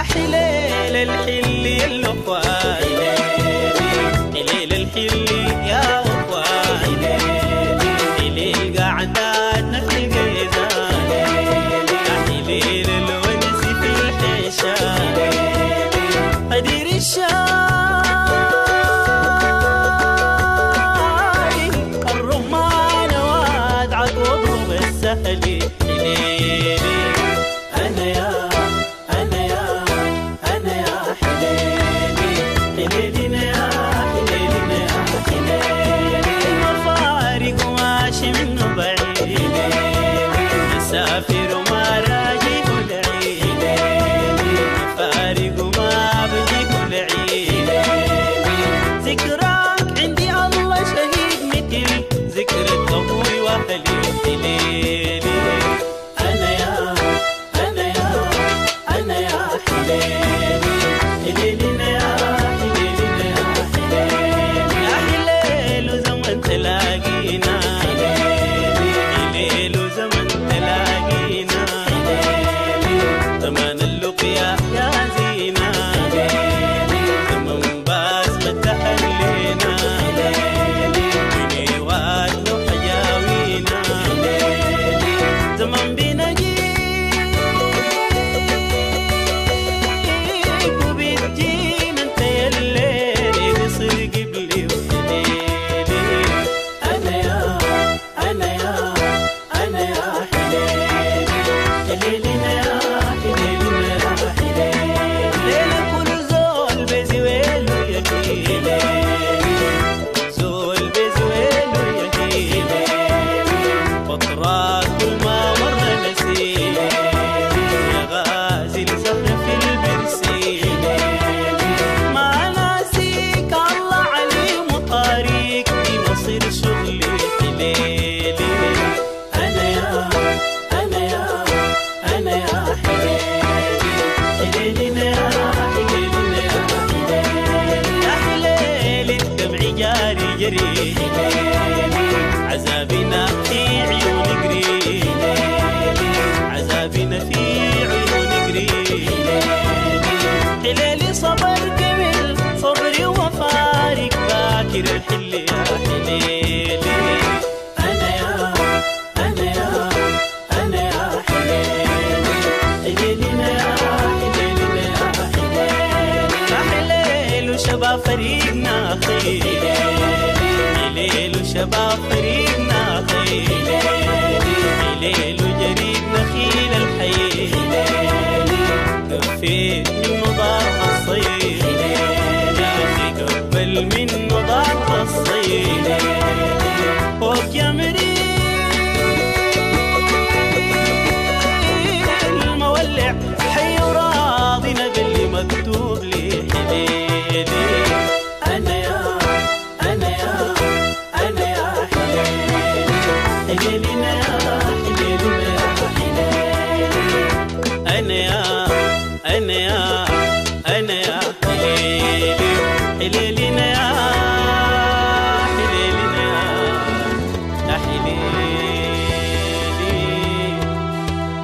حليل الحل يا الأخوة حليل الحل يا أخوة حليل قعدات نفس القيزان حليل الونس في الحيشان قدير الشاي الرمان وادعك واضرب السهل حليلي أنا يا حليلنا يا حليلنا يا حليلي مفارق وماشي منه بعيد مسافر وما راجيه العيد مفارق وما بجيه العيد ذكراك عندي الله شهيد مثل ذكرى أبوي وخليل حليلي أنا يا حليلي حليلنا يا عذابنا في عيون قريب عذابنا في عيون قريب حليلي صبر كمل صبري وفارق باكر الحل يا حليلي أنا يا حليلي حليلنا يا حليلنا يا حليلي حليل وشباب فريقنا خير حليل وشباب فريقنا خيل حليل وجريد نخيل الحي كفيت من ضارب الصيف يا أخي قبل من ضارب الصيف